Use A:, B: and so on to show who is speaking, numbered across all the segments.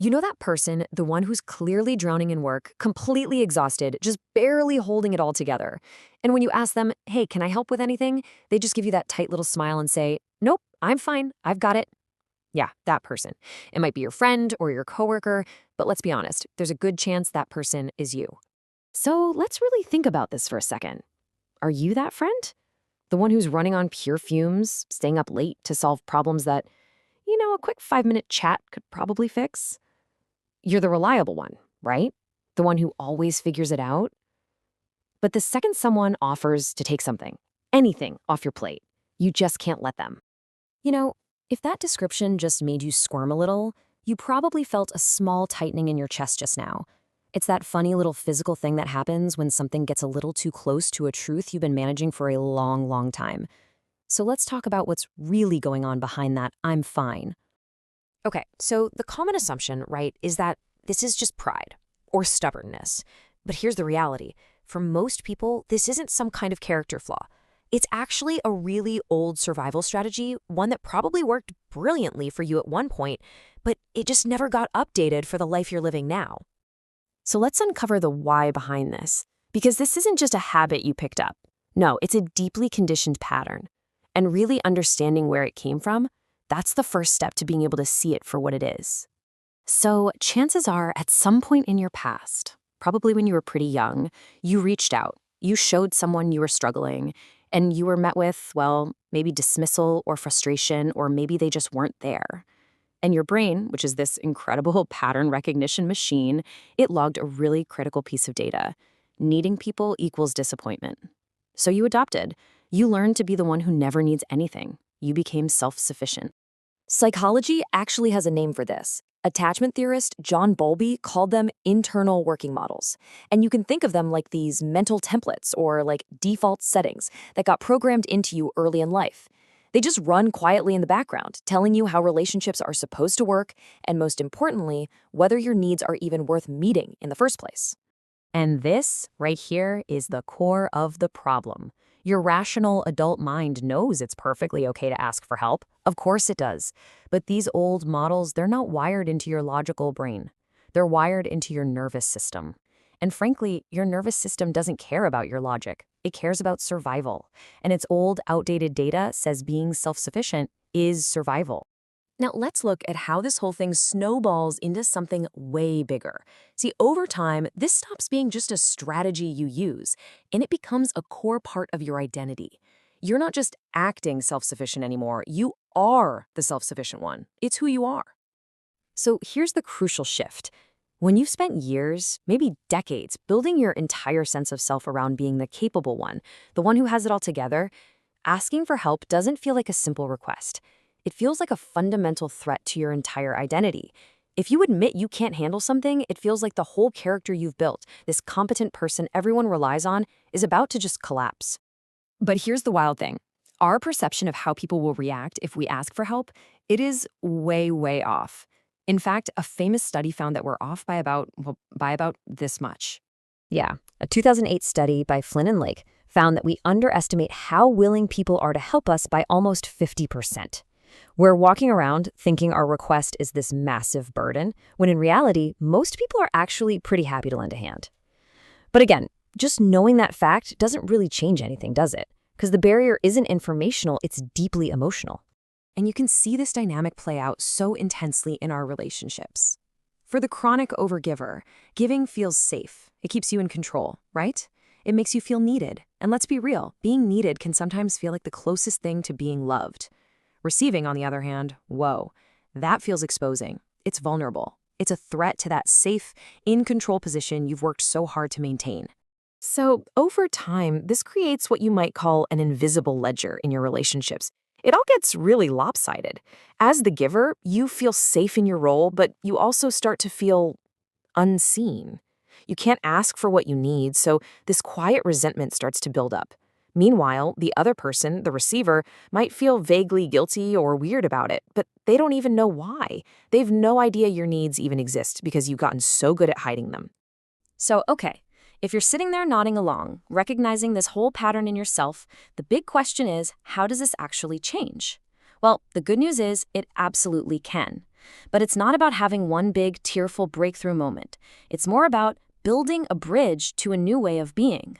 A: You know that person, the one who's clearly drowning in work, completely exhausted, just barely holding it all together. And when you ask them, hey, can I help with anything? They just give you that tight little smile and say, nope, I'm fine, I've got it. Yeah, that person. It might be your friend or your coworker, but let's be honest, there's a good chance that person is you. So let's really think about this for a second. Are you that friend? The one who's running on pure fumes, staying up late to solve problems that, a quick 5-minute chat could probably fix? You're the reliable one, right? The one who always figures it out. But the second someone offers to take something, anything off your plate, you just can't let them. You know, if that description just made you squirm a little, you probably felt a small tightening in your chest just now. It's that funny little physical thing that happens when something gets a little too close to a truth you've been managing for a long, long time. So let's talk about what's really going on behind that "I'm fine." Okay, so the common assumption, right, is that this is just pride or stubbornness. But here's the reality. For most people, this isn't some kind of character flaw. It's actually a really old survival strategy, one that probably worked brilliantly for you at one point, but it just never got updated for the life you're living now. So let's uncover the why behind this, because this isn't just a habit you picked up. No, it's a deeply conditioned pattern. And really understanding where it came from, that's the first step to being able to see it for what it is. So chances are, at some point in your past, probably when you were pretty young, you reached out, you showed someone you were struggling, and you were met with, well, maybe dismissal or frustration, or maybe they just weren't there. And your brain, which is this incredible pattern recognition machine, it logged a really critical piece of data. Needing people equals disappointment. So you adopted. You learned to be the one who never needs anything. You became self-sufficient. Psychology actually has a name for this. Attachment theorist John Bowlby called them internal working models. And you can think of them like these mental templates or like default settings that got programmed into you early in life. They just run quietly in the background, telling you how relationships are supposed to work, and most importantly, whether your needs are even worth meeting in the first place. And this, right here, is the core of the problem. Your rational adult mind knows it's perfectly okay to ask for help. Of course it does. But these old models, they're not wired into your logical brain. They're wired into your nervous system. And frankly, your nervous system doesn't care about your logic. It cares about survival. And its old, outdated data says being self-sufficient is survival. Now let's look at how this whole thing snowballs into something way bigger. See, over time, this stops being just a strategy you use, and it becomes a core part of your identity. You're not just acting self-sufficient anymore, you are the self-sufficient one. It's who you are. So here's the crucial shift. When you've spent years, maybe decades, building your entire sense of self around being the capable one, the one who has it all together, asking for help doesn't feel like a simple request. It feels like a fundamental threat to your entire identity. If you admit you can't handle something, it feels like the whole character you've built, this competent person everyone relies on, is about to just collapse. But here's the wild thing. Our perception of how people will react if we ask for help, it is way, way off. In fact, a famous study found that we're off by about this much. Yeah, a 2008 study by Flynn and Lake found that we underestimate how willing people are to help us by almost 50%. We're walking around thinking our request is this massive burden, when in reality, most people are actually pretty happy to lend a hand. But again, just knowing that fact doesn't really change anything, does it? Because the barrier isn't informational, it's deeply emotional. And you can see this dynamic play out so intensely in our relationships. For the chronic overgiver, giving feels safe. It keeps you in control, right? It makes you feel needed. And let's be real, being needed can sometimes feel like the closest thing to being loved. Receiving, on the other hand, whoa, that feels exposing. It's vulnerable. It's a threat to that safe, in-control position you've worked so hard to maintain. So, over time, this creates what you might call an invisible ledger in your relationships. It all gets really lopsided. As the giver, you feel safe in your role, but you also start to feel unseen. You can't ask for what you need, so this quiet resentment starts to build up. Meanwhile, the other person, the receiver, might feel vaguely guilty or weird about it, but they don't even know why. They've no idea your needs even exist because you've gotten so good at hiding them. So, okay, if you're sitting there nodding along, recognizing this whole pattern in yourself, the big question is, how does this actually change? Well, the good news is it absolutely can.
B: But it's not about having one big, tearful breakthrough moment. It's more about building a bridge to a new way of being.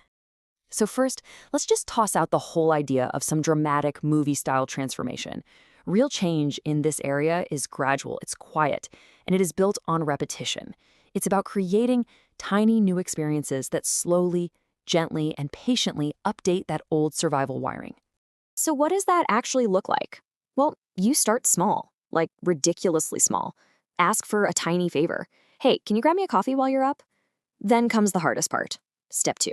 A: So first, let's just toss out the whole idea of some dramatic movie-style transformation. Real change in this area is gradual, it's quiet, and it is built on repetition. It's about creating tiny new experiences that slowly, gently, and patiently update that old survival wiring. So what does that actually look like? Well, you start small, like ridiculously small. Ask for a tiny favor. Hey, can you grab me a coffee while you're up? Then comes the hardest part. Step 2.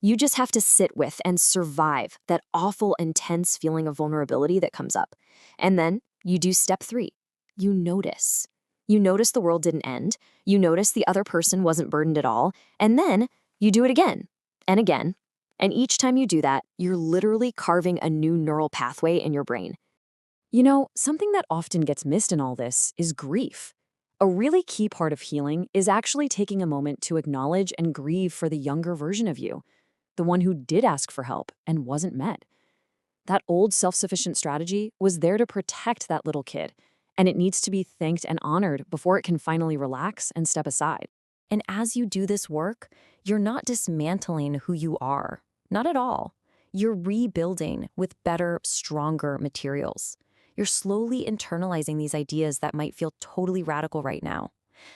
A: You just have to sit with and survive that awful, intense feeling of vulnerability that comes up. And then you do step 3. You notice. You notice the world didn't end. You notice the other person wasn't burdened at all. And then you do it again and again. And each time you do that, you're literally carving a new neural pathway in your brain. You know, something that often gets missed in all this is grief. A really key part of healing is actually taking a moment to acknowledge and grieve for the younger version of you, the one who did ask for help and wasn't met. That old self-sufficient strategy was there to protect that little kid, and it needs to be thanked and honored before it can finally relax and step aside.
B: And as you do this work, you're not dismantling who you are. Not at all. You're rebuilding with better, stronger materials. You're slowly internalizing these ideas that might feel totally radical right now.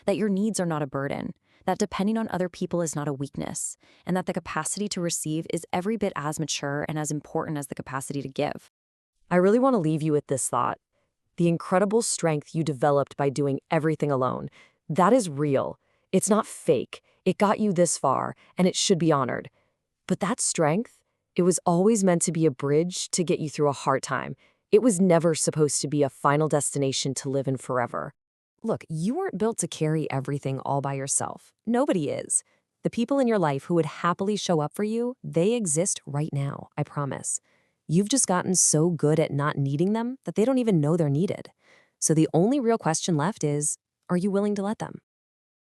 B: That your needs are not a burden, that depending on other people is not a weakness, and that the capacity to receive is every bit as mature and as important as the capacity to give.
A: I really want to leave you with this thought. The incredible strength you developed by doing everything alone, that is real. It's not fake. It got you this far, and it should be honored. But that strength, it was always meant to be a bridge to get you through a hard time. It was never supposed to be a final destination to live in forever. Look, you weren't built to carry everything all by yourself. Nobody is. The people in your life who would happily show up for you, they exist right now, I promise. You've just gotten so good at not needing them that they don't even know they're needed. So the only real question left is, are you willing to let them?